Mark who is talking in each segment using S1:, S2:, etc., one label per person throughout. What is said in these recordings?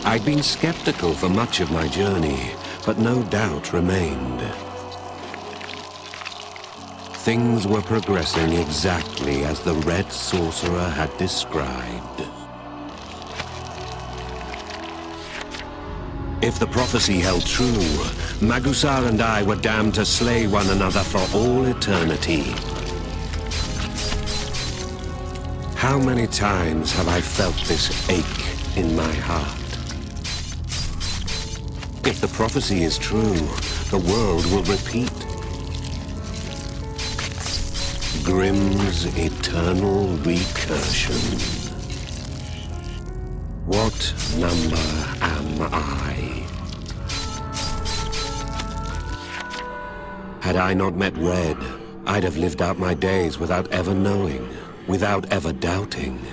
S1: I'd been skeptical for much of my journey, but no doubt remained. Things were progressing exactly as the Red Sorcerer had described. If the prophecy held true, Magusar and I were damned to slay one another for all eternity. How many times have I felt this ache in my heart? If the prophecy is true, the world will repeat. Grimm's eternal recursion. What number am I? Had I not met Red, I'd have lived out my days without ever knowing, without ever doubting.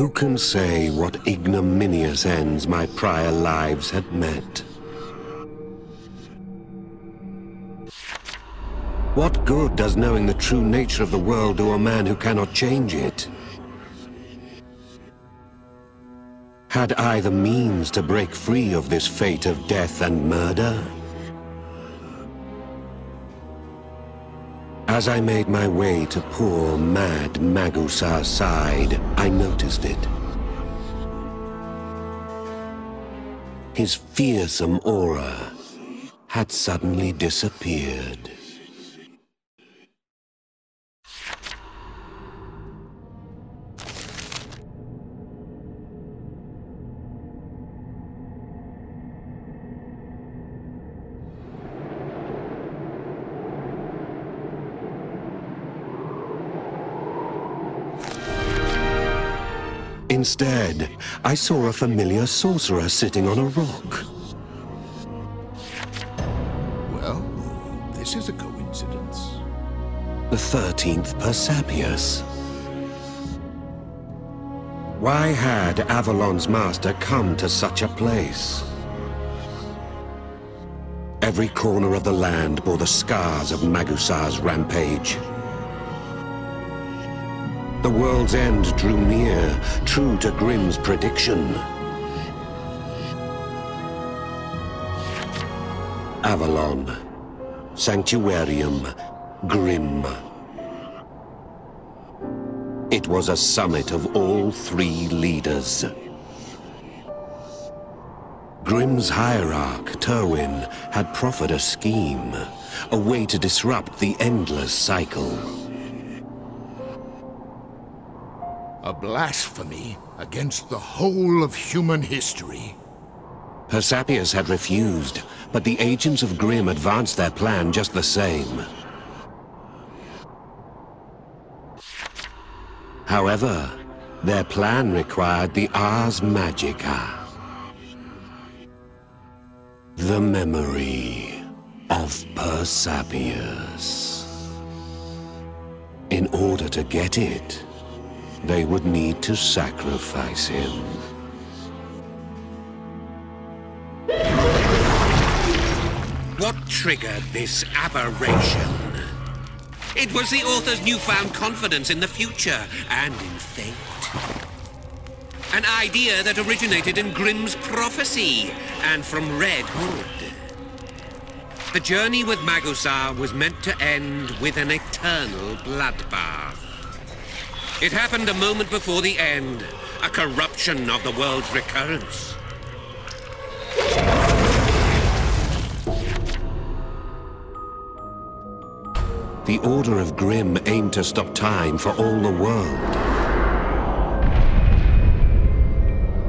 S1: Who can say what ignominious ends my prior lives had met? What good does knowing the true nature of the world do a man who cannot change it? Had I the means to break free of this fate of death and murder? As I made my way to poor, mad Magusar's side, I noticed it. His fearsome aura had suddenly disappeared. Instead, I saw a familiar sorcerer sitting on a rock.
S2: Well, this is a coincidence.
S1: The 13th Persepius. Why had Avalon's master come to such a place? Every corner of the land bore the scars of Magusar's rampage. The world's end drew near, true to Grimm's prediction. Avalon, Sanctuarium, Grimm. It was a summit of all three leaders. Grimm's hierarch, Terwin, had proffered a scheme, a way to disrupt the endless cycle.
S2: A blasphemy against the whole of human history.
S1: Persepius had refused, but the agents of Grimm advanced their plan just the same. However, their plan required the Ars Magica. The memory of Persepius. In order to get it, they would need to sacrifice him.
S3: What triggered this aberration? It was the author's newfound confidence in the future and in fate. An idea that originated in Grimm's prophecy and from Red Hood. The journey with Magusar was meant to end with an eternal bloodbath. It happened a moment before the end, a corruption of the world's recurrence.
S1: The Order of Grimm aimed to stop time for all the world.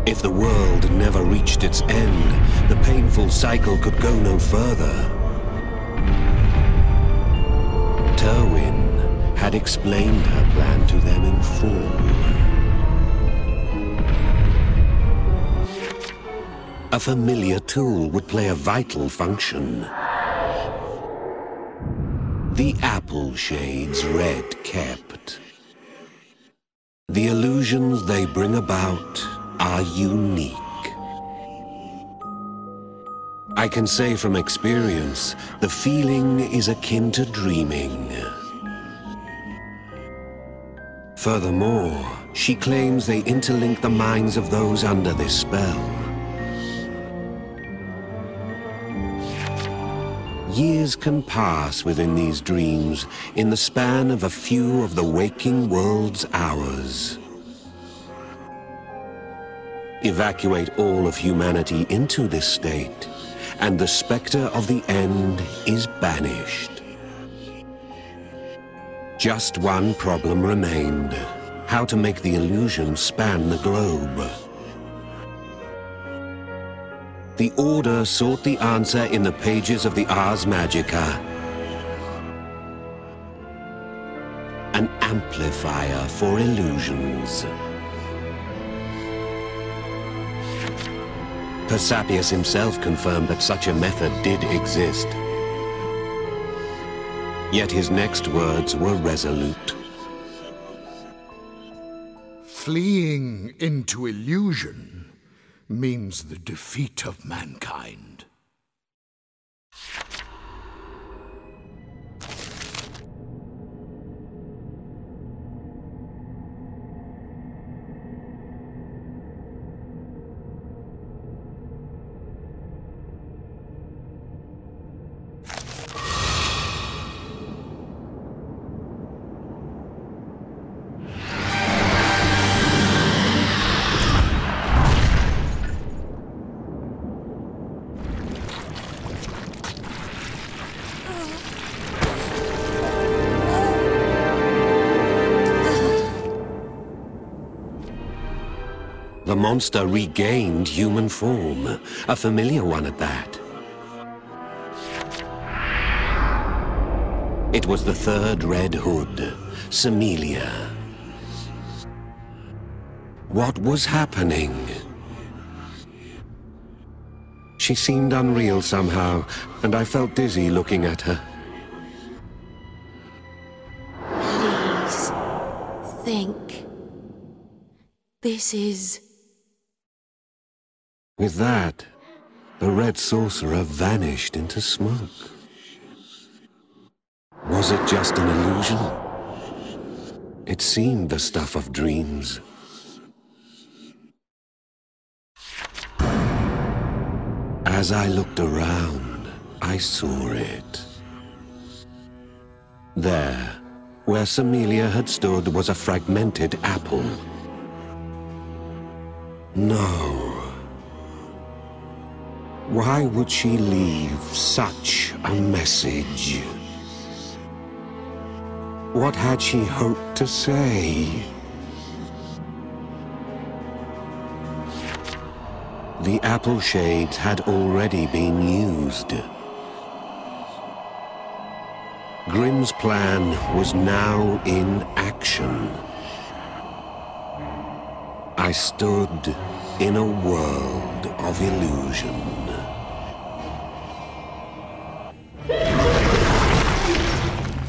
S1: If the world never reached its end, the painful cycle could go no further. Terwin had explained her plan to them in full. A familiar tool would play a vital function. The apple shades Red kept. The illusions they bring about are unique. I can say from experience, the feeling is akin to dreaming. Furthermore, She claims they interlink the minds of those under this spell. Years can pass within these dreams in the span of a few of the waking world's hours. Evacuate all of humanity into this state, and the specter of the end is banished. Just one problem remained: how to make the illusion span the globe. The Order sought the answer in the pages of the Ars Magica. An amplifier for illusions. Persapius himself confirmed that such a method did exist. Yet his next words were resolute.
S2: Fleeing into illusion means the defeat of mankind.
S1: The monster regained human form, a familiar one at that. It was the third Red Hood, Semilia. What was happening? She seemed unreal somehow, and I felt dizzy looking at her.
S4: Please, think. This is...
S1: With that, the Red Sorcerer vanished into smoke. Was it just an illusion? It seemed the stuff of dreams. As I looked around, I saw it. There, where Semilia had stood, was a fragmented apple. No. Why would she leave such a message? What had she hoped to say? The apple shades had already been used. Grimm's plan was now in action. I stood in a world of illusion.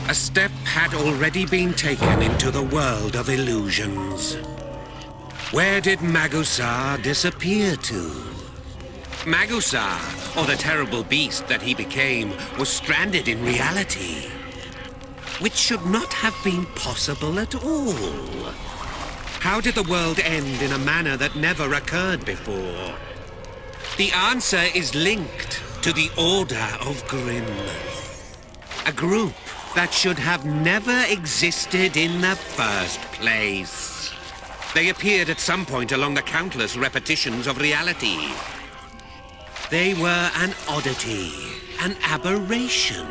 S3: A step had already been taken into the world of illusions. Where did Magusar disappear to? Magusar, or the terrible beast that he became, was stranded in reality, which should not have been possible at all. How did the world end in a manner that never occurred before? The answer is linked to the Order of Grimm, a group that should have never existed in the first place. They appeared at some point along the countless repetitions of reality. They were an oddity, an aberration.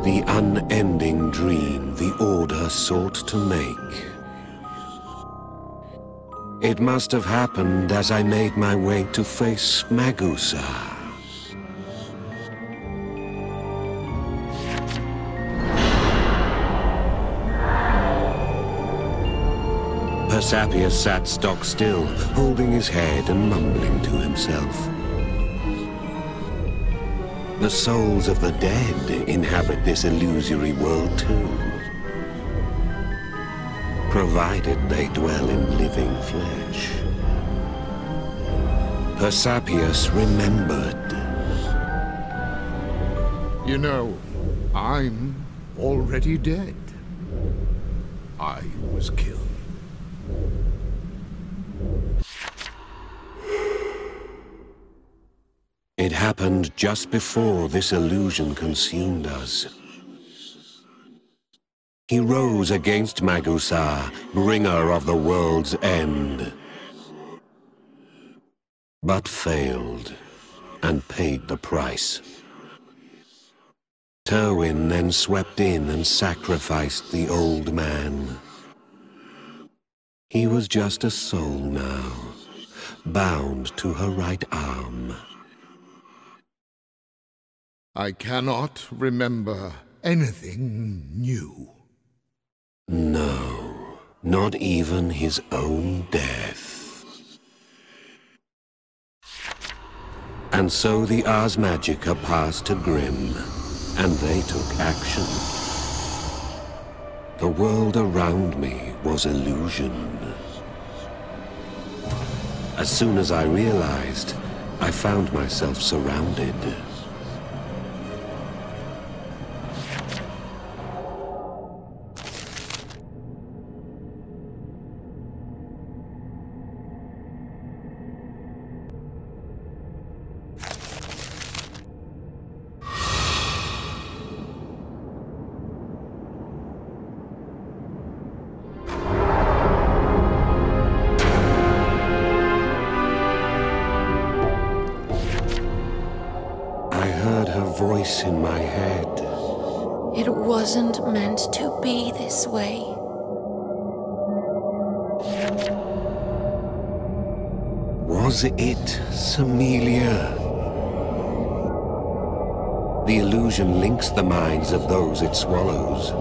S1: The unending dream the Order sought to make. It must have happened as I made my way to face Magusar. Persapius sat stock still, holding his head and mumbling to himself. The souls of the dead inhabit this illusory world too, provided they dwell in living flesh. Persapius remembered.
S2: You know, I'm already dead. I was killed.
S1: It happened just before this illusion consumed us. He rose against Magusa, bringer of the world's end, but failed and paid the price. Terwin then swept in and sacrificed the old man. He was just a soul now, bound to her right arm.
S2: I cannot remember anything new.
S1: No, not even his own death. And so the Ars Magica passed to Grimm, and they took action. The world around me was illusion. As soon as I realized, I found myself surrounded. Voice in my head.
S4: It wasn't meant to be this way.
S1: Was it Samilia? The illusion links the minds of those it swallows.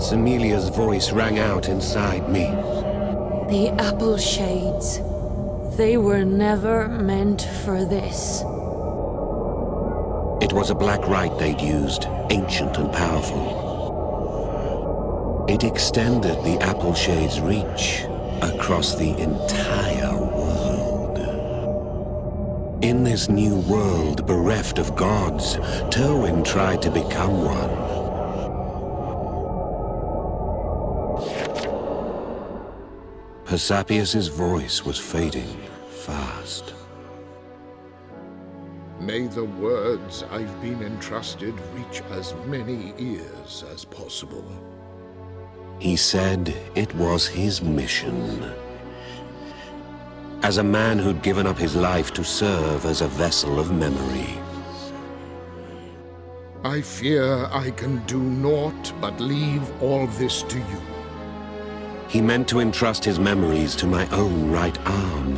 S1: Samilia's voice rang out inside me.
S4: The apple shades. They were never meant for this.
S1: It was a black rite they'd used, ancient and powerful. It extended the apple shade's reach across the entire world. In this new world bereft of gods, Terwin tried to become one. Persepius's voice was fading fast.
S2: May the words I've been entrusted reach as many ears as possible.
S1: He said it was his mission. As a man who'd given up his life to serve as a vessel of memory.
S2: I fear I can do naught but leave all this to you.
S1: He meant to entrust his memories to my own right arm.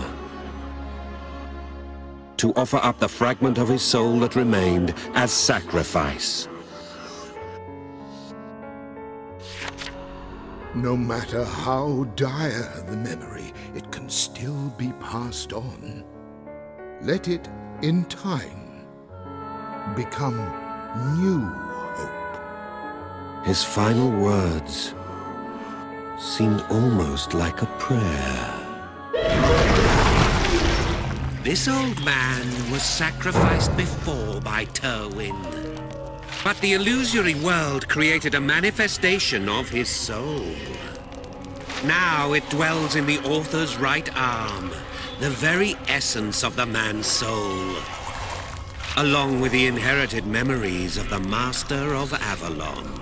S1: To offer up the fragment of his soul that remained as sacrifice.
S2: No matter how dire the memory, it can still be passed on. Let it, in time, become new hope.
S1: His final words seemed almost like a prayer.
S3: This old man was sacrificed before by Terwin. But the illusory world created a manifestation of his soul. Now it dwells in the author's right arm, the very essence of the man's soul, along with the inherited memories of the Master of Avalon.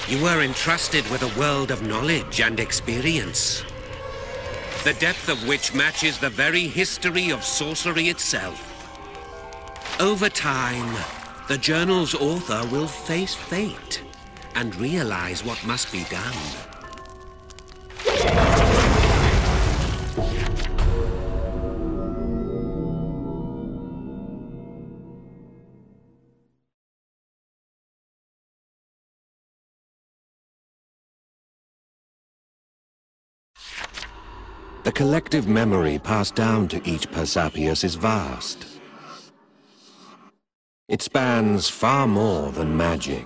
S3: You were entrusted with a world of knowledge and experience, the depth of which matches the very history of sorcery itself. Over time, the journal's author will face fate and realize what must be done.
S1: The collective memory passed down to each Persepius is vast. It spans far more than magic.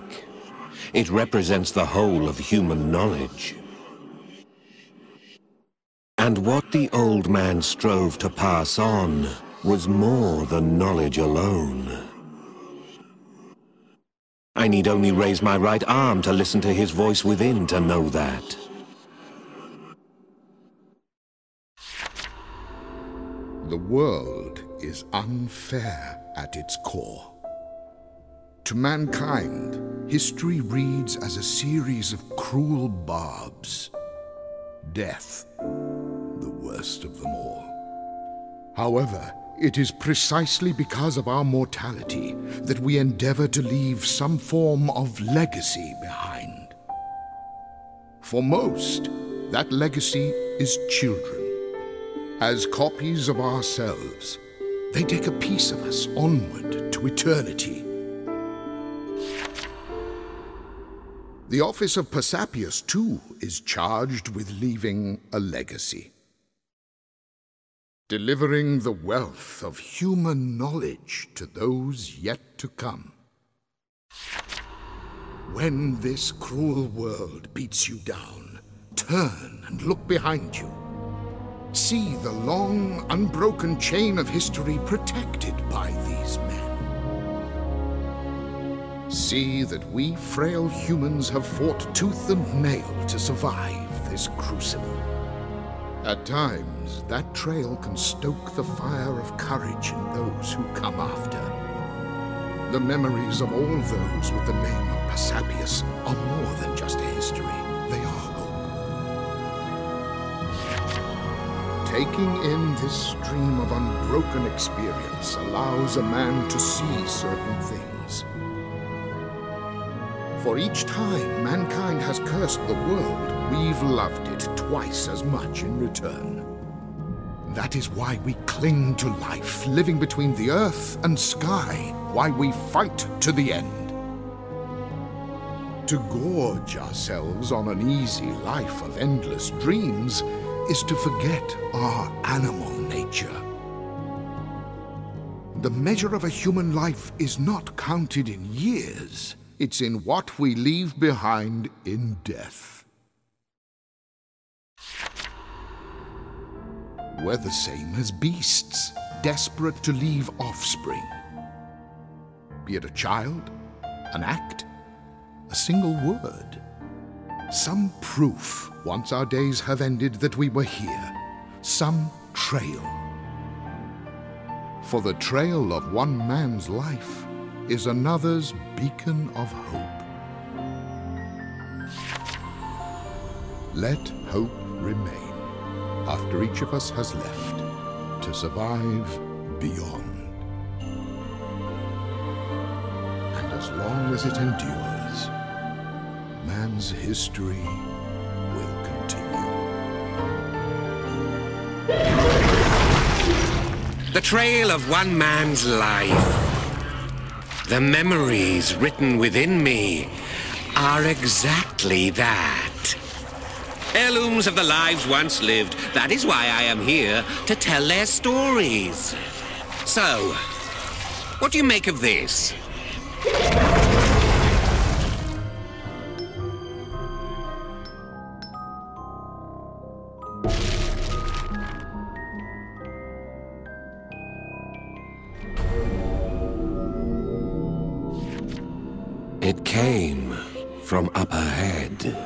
S1: It represents the whole of human knowledge. And what the old man strove to pass on was more than knowledge alone. I need only raise my right arm to listen to his voice within to know that.
S2: The world is unfair at its core. To mankind, history reads as a series of cruel barbs. Death, the worst of them all. However, it is precisely because of our mortality that we endeavor to leave some form of legacy behind. For most, that legacy is children. As copies of ourselves, they take a piece of us onward to eternity. The office of Persepius, too, is charged with leaving a legacy. Delivering the wealth of human knowledge to those yet to come. When this cruel world beats you down, turn and look behind you. See the long, unbroken chain of history protected by these men. See that we frail humans have fought tooth and nail to survive this crucible. At times, that trail can stoke the fire of courage in those who come after. The memories of all those with the name of Persepius are more than just a history. They are hope. Taking in this stream of unbroken experience allows a man to see certain things. For each time mankind has cursed the world, we've loved it twice as much in return. That is why we cling to life, living between the earth and sky, why we fight to the end. To gorge ourselves on an easy life of endless dreams is to forget our animal nature. The measure of a human life is not counted in years. It's in what we leave behind in death. We're the same as beasts, desperate to leave offspring. Be it a child, an act, a single word. Some proof, once our days have ended, that we were here. Some trail. For the trail of one man's life is another's beacon of hope. Let hope remain after each of us has left to survive beyond. And as long as it endures, man's history will continue.
S3: The trail of one man's life. The memories written within me are exactly that. Heirlooms of the lives once lived. That is why I am here, to tell their stories. So, what do you make of this?
S1: It came from up ahead.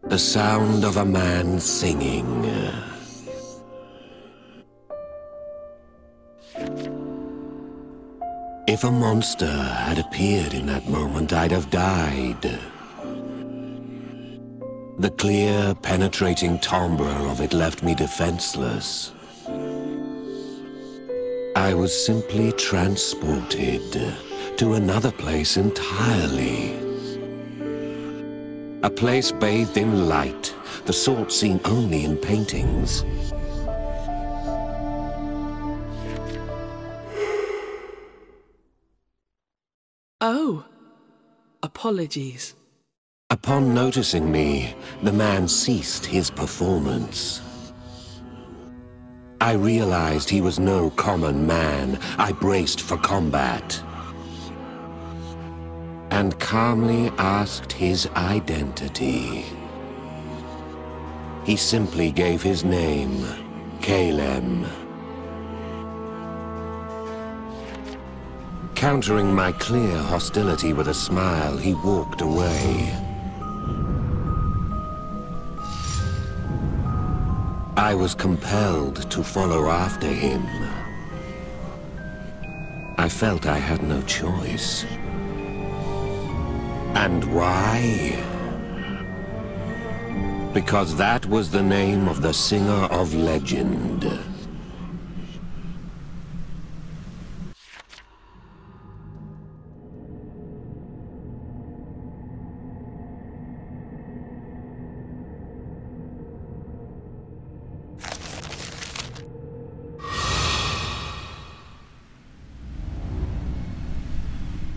S1: The sound of a man singing. If a monster had appeared in that moment, I'd have died. The clear, penetrating timbre of it left me defenseless. I was simply transported to another place entirely. A place bathed in light, the sort seen only in paintings.
S5: Oh, apologies.
S1: Upon noticing me, the man ceased his performance. I realized he was no common man. I braced for combat and calmly asked his identity. He simply gave his name, Calem. Countering my clear hostility with a smile, he walked away. I was compelled to follow after him. I felt I had no choice. And why? Because that was the name of the singer of legend.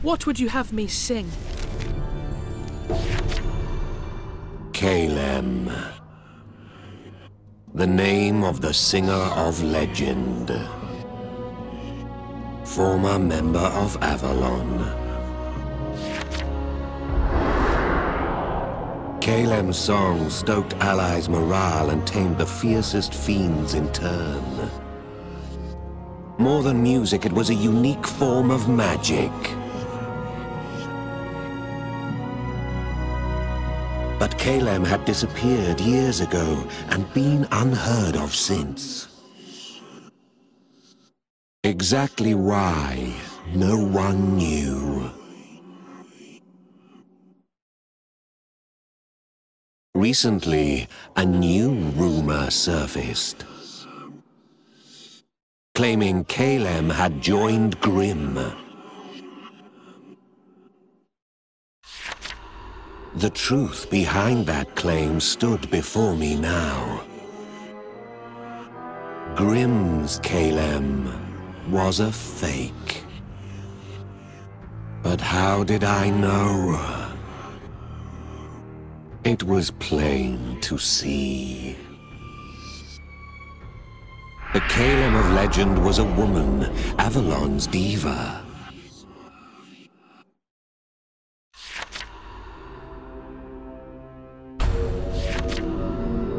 S5: What would you have me sing?
S1: Calem. The name of the singer of legend. Former member of Avalon. Calem's song stoked allies' morale and tamed the fiercest fiends in turn. More than music, it was a unique form of magic. But Calem had disappeared years ago and been unheard of since. Exactly why, no one knew. Recently, a new rumor surfaced, claiming Calem had joined Grimm. The truth behind that claim stood before me now. Grimm's Calem was a fake. But how did I know? It was plain to see. The Calem of legend was a woman, Avalon's diva.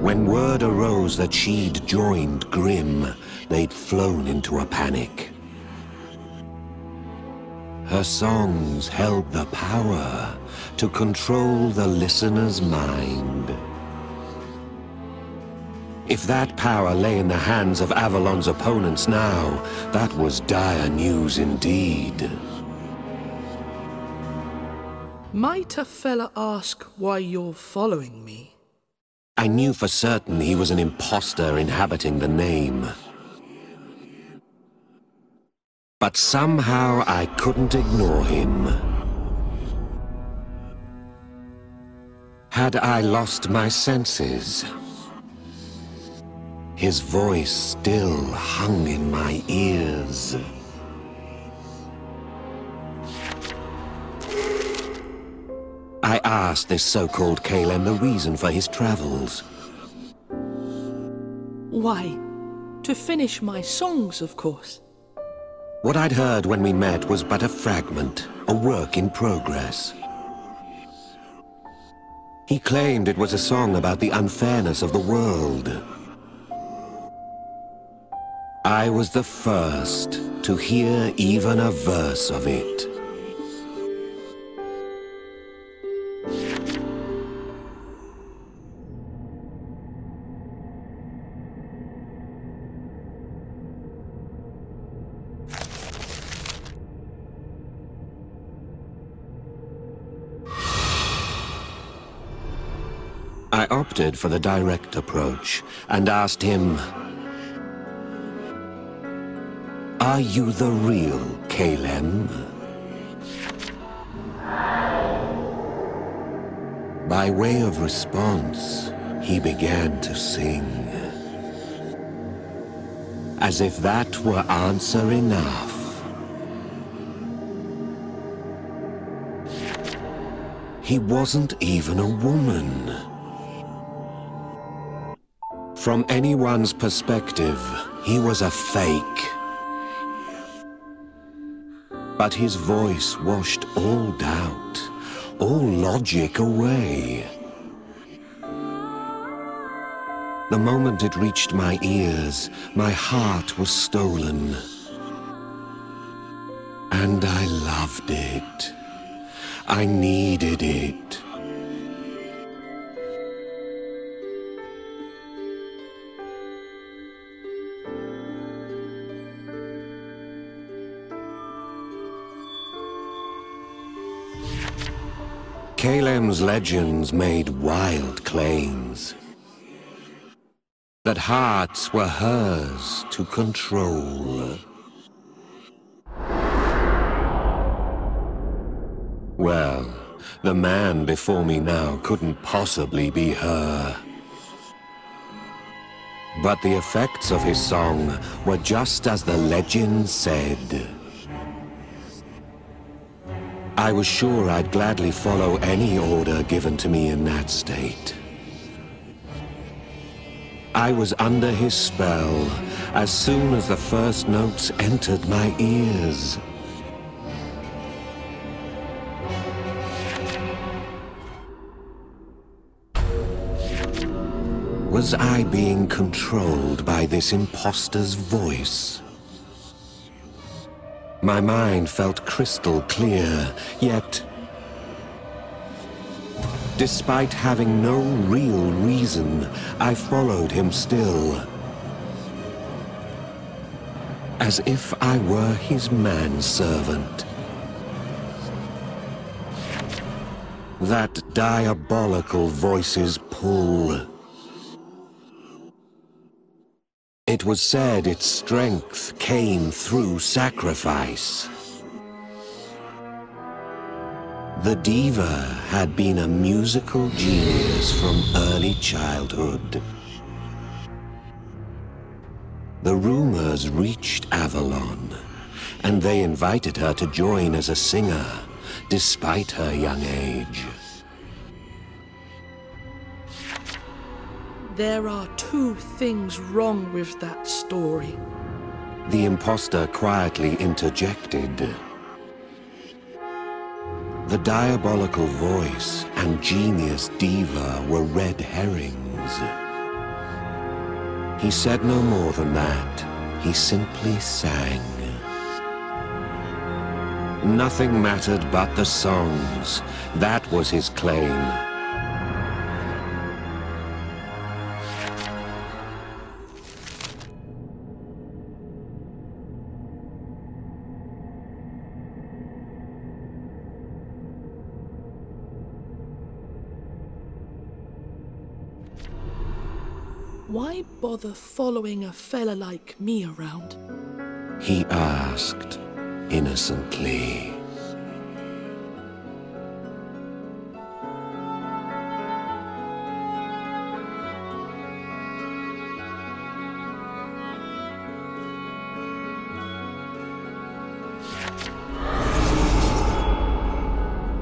S1: When word arose that she'd joined Grimm, they'd flown into a panic. Her songs held the power to control the listener's mind. If that power lay in the hands of Avalon's opponents now, that was dire news indeed.
S5: Might a fella ask why you're following me?
S1: I knew for certain he was an imposter inhabiting the name. But somehow I couldn't ignore him. Had I lost my senses? His voice still hung in my ears. I asked this so-called Calem the reason for his travels.
S5: Why, to finish my songs, of course.
S1: What I'd heard when we met was but a fragment, a work in progress. He claimed it was a song about the unfairness of the world. I was the first to hear even a verse of it. I opted for the direct approach and asked him, "Are you the real Calem?" By way of response, he began to sing. As if that were answer enough. He wasn't even a woman. From anyone's perspective, he was a fake. But his voice washed all doubt, all logic away. The moment it reached my ears, my heart was stolen. And I loved it. I needed it. Kalem's legends made wild claims that hearts were hers to control. Well, the man before me now couldn't possibly be her. But the effects of his song were just as the legend said. I was sure I'd gladly follow any order given to me in that state. I was under his spell as soon as the first notes entered my ears. Was I being controlled by this imposter's voice? My mind felt crystal clear, yet, despite having no real reason, I followed him still. As if I were his manservant. That diabolical voice's pull. It was said its strength came through sacrifice. The diva had been a musical genius from early childhood. The rumors reached Avalon, and they invited her to join as a singer, despite her young age.
S5: There are two things wrong with that story.
S1: The imposter quietly interjected. The diabolical voice and genius diva were red herrings. He said no more than that. He simply sang. Nothing mattered but the songs. That was his claim.
S5: Why bother following a fella like me around?
S1: He asked, innocently.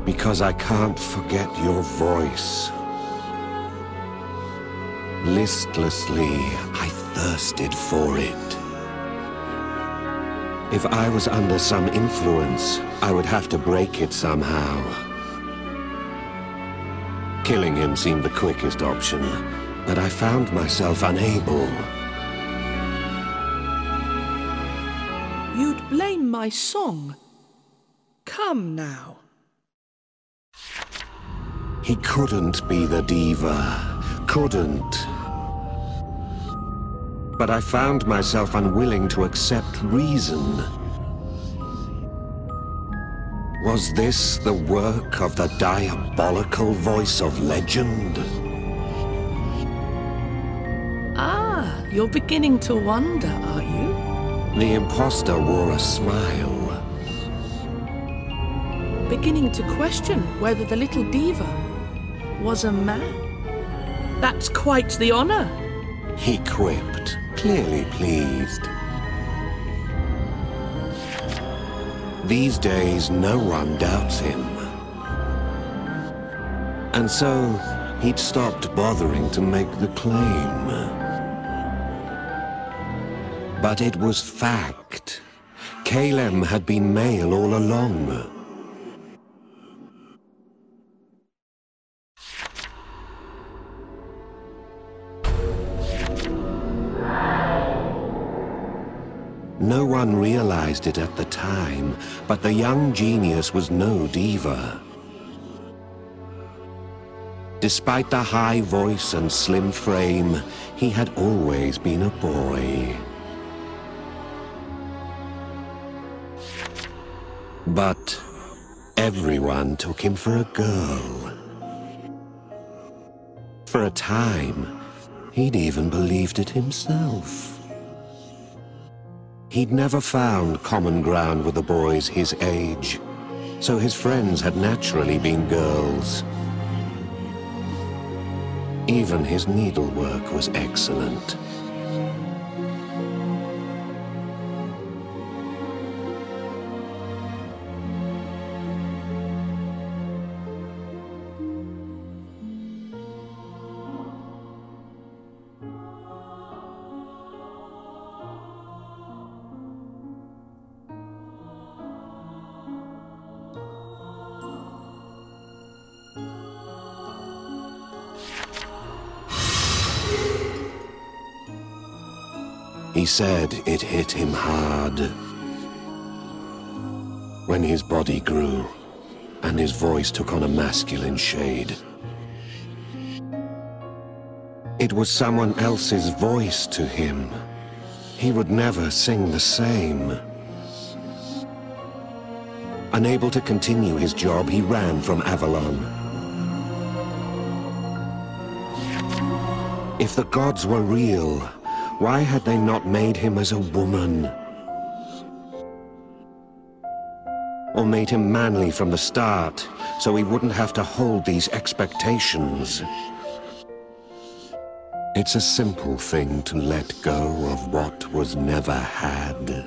S1: Because I can't forget your voice. Listlessly, I thirsted for it. If I was under some influence, I would have to break it somehow. Killing him seemed the quickest option, but I found myself unable.
S5: You'd blame my song? Come now.
S1: He couldn't be the diva. Couldn't. But I found myself unwilling to accept reason. Was this the work of the diabolical voice of legend?
S5: Ah, you're beginning to wonder, are you?
S1: The imposter wore a smile.
S5: Beginning to question whether the little diva was a man? That's quite the honor.
S1: He quipped, clearly pleased. These days, no one doubts him. And so, he'd stopped bothering to make the claim. But it was fact. Kalem had been male all along. No one realized it at the time, but the young genius was no diva. Despite the high voice and slim frame, he had always been a boy. But everyone took him for a girl. For a time, he'd even believed it himself. He'd never found common ground with the boys his age, so his friends had naturally been girls. Even his needlework was excellent. He said it hit him hard when his body grew and his voice took on a masculine shade. It was someone else's voice to him. He would never sing the same. Unable to continue his job, he ran from Avalon. If the gods were real, why had they not made him as a woman? Or made him manly from the start, so he wouldn't have to hold these expectations? It's a simple thing to let go of what was never had.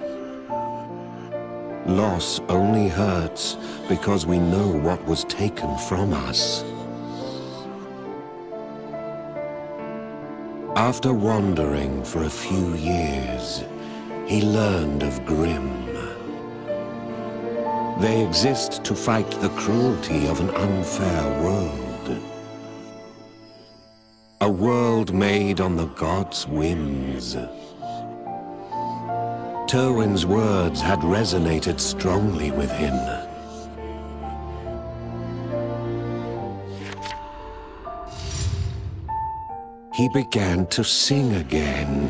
S1: Loss only hurts because we know what was taken from us. After wandering for a few years, he learned of Grimm. They exist to fight the cruelty of an unfair world. A world made on the gods' whims. Terwin's words had resonated strongly with him. He began to sing again,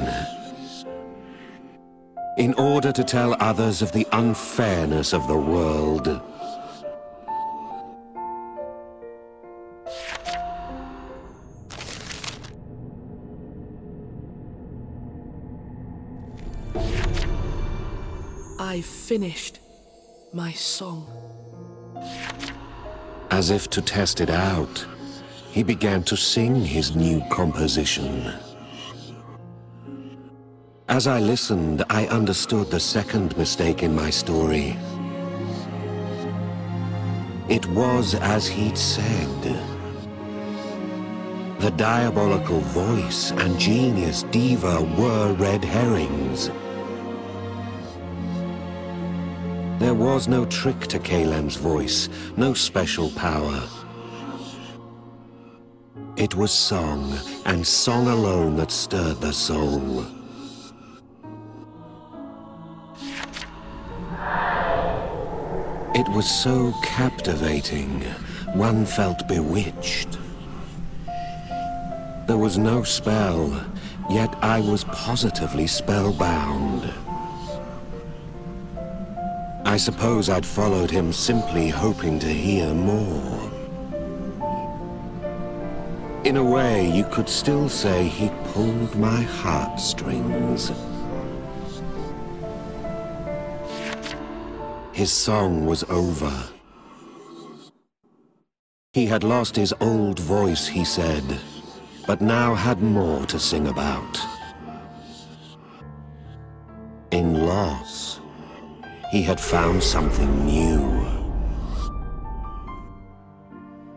S1: in order to tell others of the unfairness of the world.
S5: I finished my song.
S1: As if to test it out, he began to sing his new composition. As I listened, I understood the second mistake in my story. It was as he'd said. The diabolical voice and genius diva were red herrings. There was no trick to Kalem's voice, no special power. It was song, and song alone, that stirred the soul. It was so captivating, one felt bewitched. There was no spell, yet I was positively spellbound. I suppose I'd followed him simply hoping to hear more. In a way, you could still say he'd pulled my heartstrings. His song was over. He had lost his old voice, he said, but now had more to sing about. In loss, he had found something new.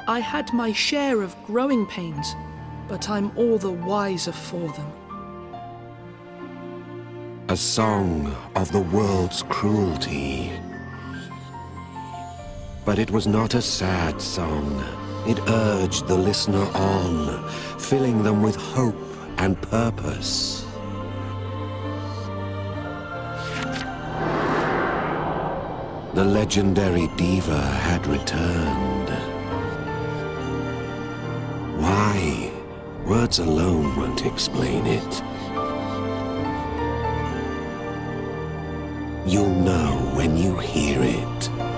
S5: I had my share of growing pains, but I'm all the wiser for them.
S1: A song of the world's cruelty. But it was not a sad song. It urged the listener on, filling them with hope and purpose. The legendary diva had returned. Why? Words alone won't explain it. You'll know when you hear it.